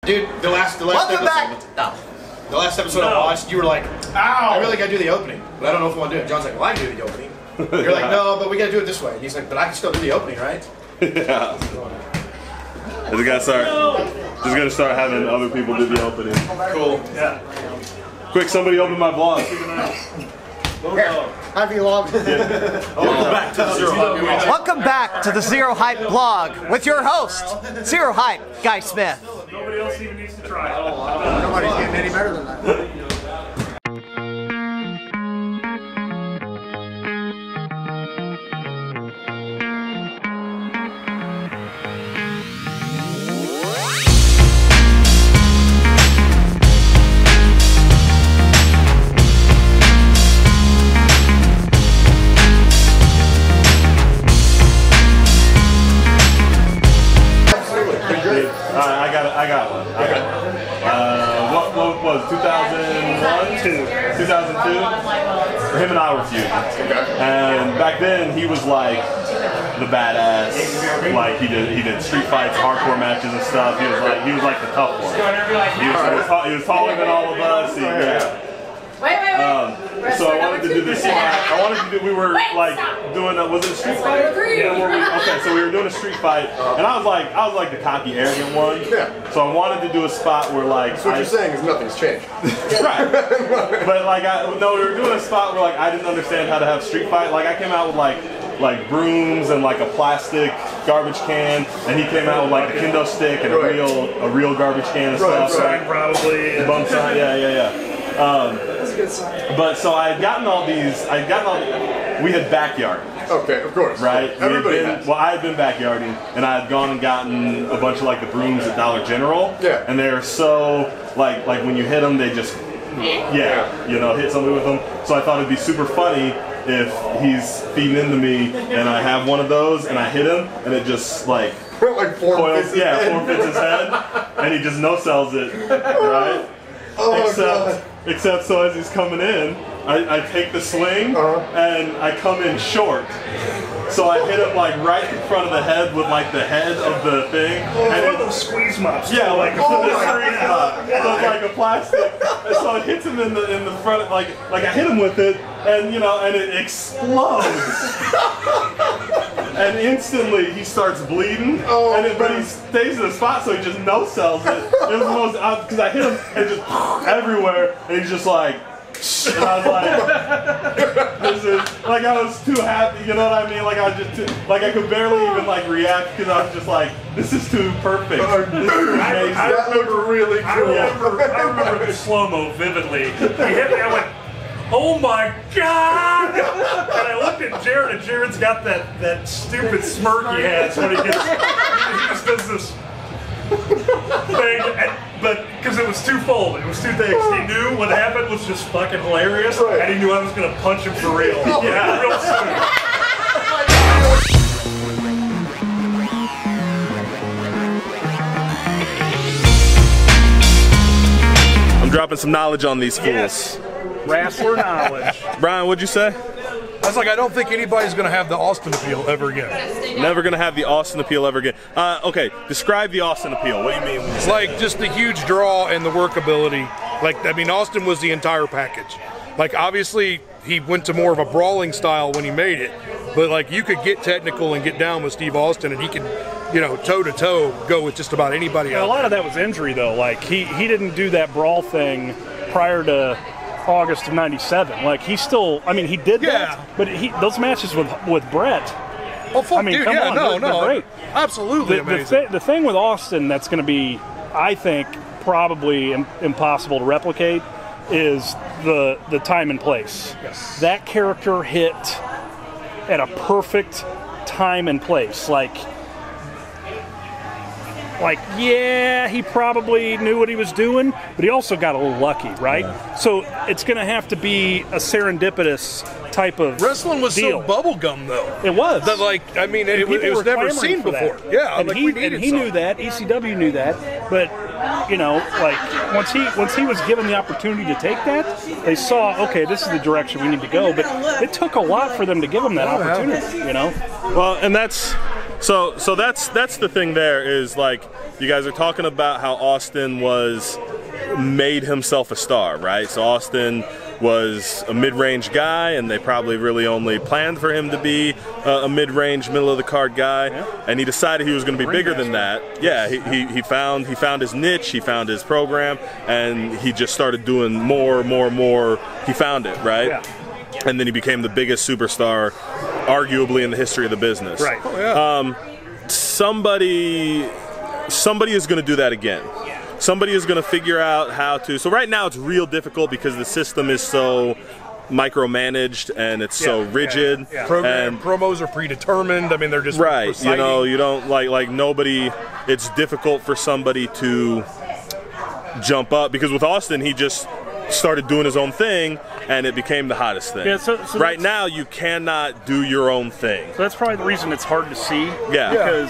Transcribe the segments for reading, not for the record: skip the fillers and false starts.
Dude, the last Welcome episode. back. No. The last episode I watched, you were like, "Ow, I really gotta do the opening, but I don't know if I want to do it." John's like, "Well, I can do the opening." You're like, "No, but we gotta do it this way." And he's like, "But I can still do the opening, right?" Yeah. Just gonna start having other people do the opening. Cool. Yeah. Quick, somebody open my blog. Have you logged? Welcome back to the Zero Hype blog with your host, Zero Hype, Guy Smith. Nobody else even needs to try. Nobody's getting any better than that. I got one. What was 2001? 2002? Him and I were feuding. And back then he was like the badass. Like he did street fights, hardcore matches and stuff. He was like the tough one. He was taller than all of us. So I wanted to do this. We were like doing was it a street fight? Yeah. Okay, so we were doing a street fight, and I was like the cocky, arrogant one. Yeah. So I wanted to do a spot where like. So what you're saying is nothing's changed. Right. But like we were doing a spot where like I didn't understand how to have street fight. Like I came out with like brooms and like a plastic garbage can, and he came out with like a kendo stick and a real garbage can and stuff. Sign probably. Bum sign. Yeah. But so I had gotten all these. We had backyarding. Okay, of course. Right. Everybody has. Well, I had been backyarding, and I had gone and gotten a bunch of like the brooms at Dollar General. Yeah. And they're so like when you hit them, they just hit somebody with them. So I thought it'd be super funny if he's feeding into me, and I have one of those, and I hit him, and it just like form-fits his head, and he just no-sells it, right? Except so as he's coming in, I take the swing and I come in short. So I hit him like right in front of the head with like the head of the thing. And one of those squeeze mops. Yeah, like so it's like a plastic. And so it hits him in the front, like I hit him with it, and and it explodes. And instantly he starts bleeding, but he stays in the spot, so he just no-sells it. It was the most, because I hit him and just everywhere, and he's just like, and I was like, this is, like I was too happy, you know what I mean? Like I was just, I could barely even like react, because I was just like, this is too perfect. This is amazing. That looked really cool. I remember the slow-mo vividly. He hit me, I went, oh my God! And I looked at Jared, and Jared's got that stupid smirk he has when he just does this thing, but because it was twofold, it was two things. He knew what happened was just fucking hilarious, and he knew I was going to punch him for real. Yeah, real soon. I'm dropping some knowledge on these fools. Yes. Wrestler knowledge. Brian, what'd you say? I was like, I don't think anybody's going to have the Austin appeal ever again. Never going to have the Austin appeal ever again. Okay, describe the Austin appeal. What do you mean? It's like just the huge draw and the workability. Like, I mean, Austin was the entire package. Like, obviously, he went to more of a brawling style when he made it. But, like, you could get technical and get down with Steve Austin, and he could, toe-to-toe go with just about anybody else. A lot of that was injury, though. Like, he didn't do that brawl thing prior to August of '97. Like he still, I mean, he did that, but those matches with Brett. Oh fuck, I mean, dude, come on, no, great. Absolutely amazing. The thing with Austin that's going to be, I think, probably impossible to replicate is the time and place. Yes. That character hit at a perfect time and place. Like, yeah, he probably knew what he was doing, but he also got a little lucky, right? Yeah. So it's going to have to be a serendipitous type of wrestling was deal. so bubblegum, though. It was. That, it was never seen before. Yeah, and he knew that. ECW knew that. But, once he was given the opportunity to take that, they saw, okay, this is the direction we need to go. But it took a lot for them to give him that opportunity, Well, and that's So that's the thing there is, like, you guys are talking about how Austin made himself a star, right? So Austin was a mid-range guy, and they probably really only planned for him to be a mid-range, middle-of-the-card guy, and he decided he was going to be bigger than that. Yeah, he found his niche, he found his program, and he just started doing more. He found it, right? Yeah. And then he became the biggest superstar, arguably, in the history of the business. Right. Oh, yeah. Somebody is going to do that again. Somebody is going to figure out how to. So right now it's real difficult because the system is so micromanaged and it's so rigid. Promos are predetermined. I mean, they're just right. reciting. You know, you don't like nobody. It's difficult for somebody to jump up because with Austin, he just started doing his own thing and it became the hottest thing. Yeah, so right now you cannot do your own thing. So that's probably the reason it's hard to see. Yeah.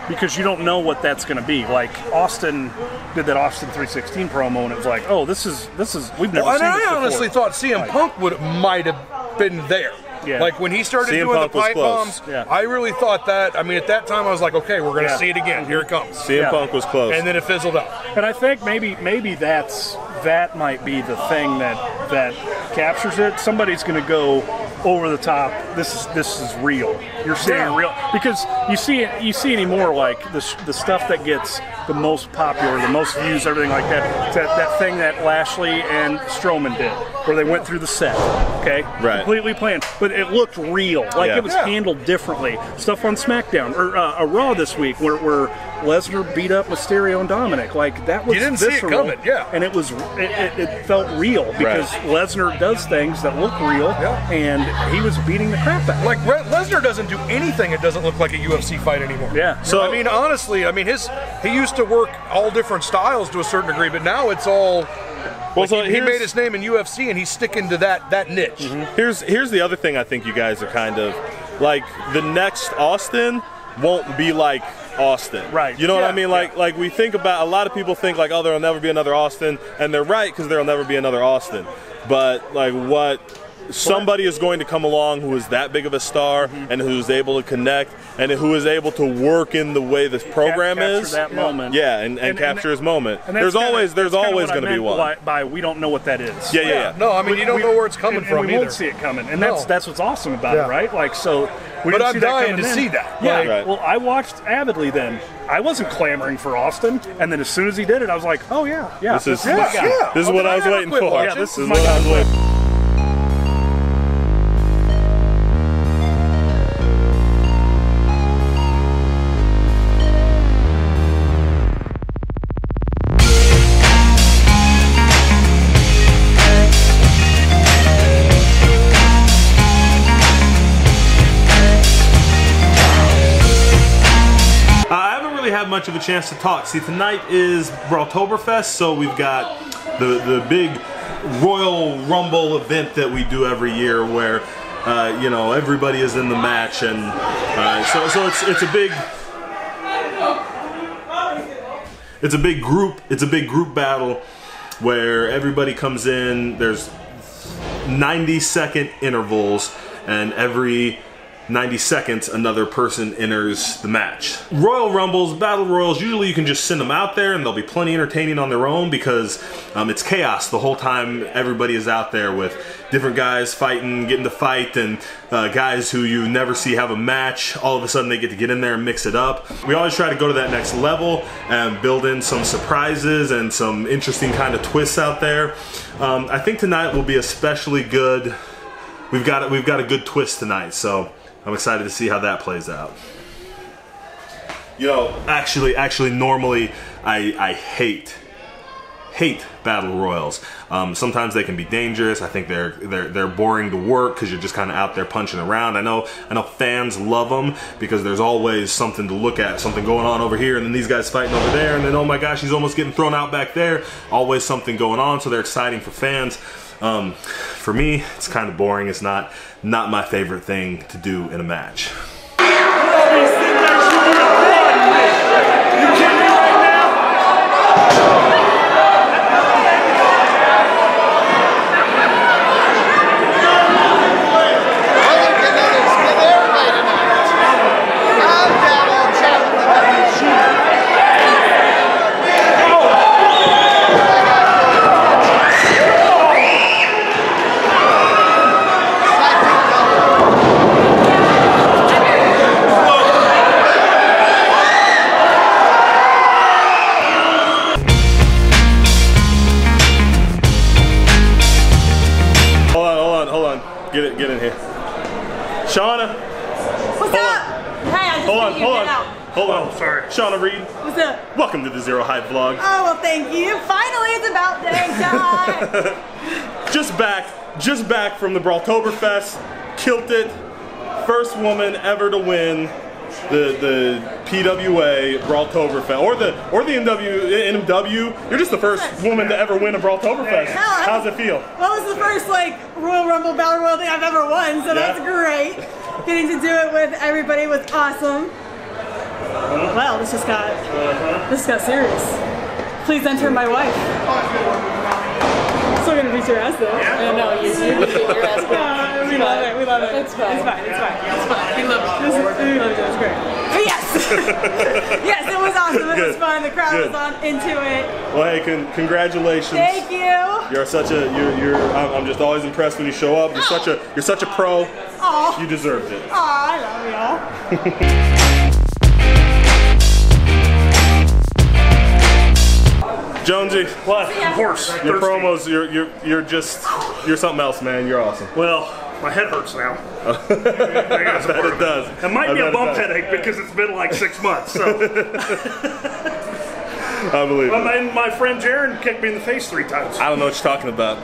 Because you don't know what that's going to be. Like Austin did that Austin 316 promo and it was like, oh, this is we've never seen this before. I honestly thought CM Punk might have been there. Yeah. Like when he started CM doing Punk the was pipe close. bombs, I really thought that. I mean, at that time, I was like, okay, we're going to see it again. Here it comes. CM Punk was close, and then it fizzled out. And I think maybe that might be the thing that captures it. Somebody's going to go over the top. This is real. You're seeing real because you see anymore like the stuff that gets the most popular, the most views, everything like that. That thing that Lashley and Strowman did, where they went through the set, okay, right, completely planned, but it looked real, like it was handled differently. Stuff on SmackDown or a Raw this week where Lesnar beat up Mysterio and Dominic, like that was you didn't visceral, see it coming, and it felt real because Lesnar does things that look real, and he was beating the crap out of Like Lesnar doesn't do anything that doesn't look like a UFC fight anymore. Yeah. So I mean, honestly, he used to work all different styles to a certain degree, but now it's all. Well, so he made his name in UFC, and he's sticking to that niche. Mm-hmm. Here's the other thing I think you guys are kind of like. The next Austin won't be like Austin, right? You know what I mean? Like we think about, a lot of people think like, oh, there'll never be another Austin, and they're right because there'll never be another Austin. But like somebody is going to come along who is that big of a star and who's able to connect and who is able to work in the way this program is. That moment. Yeah, and capture his moment. And There's always going to be one. By we don't know what that is. Yeah. No, I mean you don't know where it's coming from and we either. won't see it coming, and that's what's awesome about it, right? Like so. But I'm dying to see that. Yeah. Right. Well, I watched avidly then. I wasn't clamoring for Austin, and then as soon as he did it, I was like, oh yeah. This is my guy. This is what I was waiting for. Yeah, this is what I was waiting for. Have much of a chance to talk. See, tonight is Brawltoberfest, so we've got the big Royal Rumble event that we do every year, where everybody is in the match, and so it's a big group battle where everybody comes in. There's 90-second intervals, and every 90 seconds another person enters the match. Royal Rumbles, Battle Royals, usually you can just send them out there and they'll be plenty entertaining on their own because it's chaos the whole time. Everybody is out there with different guys fighting, getting to fight, and guys who you never see have a match. All of a sudden they get in there and mix it up. We always try to go to that next level and build in some surprises and some interesting kind of twists out there. I think tonight will be especially good. We've got a good twist tonight, so I'm excited to see how that plays out. You know, actually, normally I hate battle royals. Sometimes they can be dangerous. I think they're boring to work because you're just kind of out there punching around. I know fans love them because there's always something to look at, something going on over here, and then these guys fighting over there, and then oh my gosh, he's almost getting thrown out back there. Always something going on, so they're exciting for fans. For me, it's kind of boring. It's not my favorite thing to do in a match. Get in here. Shauna. What's up? Hey, I just Hold on. Hold on. Oh, sorry. Shauna Reed. What's up? Welcome to the Zero Hype vlog. Oh, well, thank you. Finally, it's about dang time. Just back from the Brawltoberfest. Killed it. First woman ever to win the PWA Brawltoberfest or the NMW. You're just the first woman to ever win a Brawltoberfest. How's it feel? Well, it was the first Royal Rumble Battle Royal thing I've ever won, so that's great. Getting to do it with everybody was awesome. Well, this just got serious. Please enter my wife. Still gonna beat your ass though. Yeah. No, you beat your ass. We love it. It's fine. We love it. We love it. It's great. But yes, yes, it was awesome. It was fun. The crowd was into it. Well, hey, congratulations. Thank you. You're such a I'm just always impressed when you show up. You're such a pro. Aw. You deserved it. Aw, I love y'all. Jonesy, What? Of course. your Thirsty. promos, you're something else, man. You're awesome. Well, my head hurts now. I bet it does. It might be I a bet it bump does. headache because it's been like 6 months. So. I believe it. My friend Jaron kicked me in the face 3 times. I don't know what you're talking about.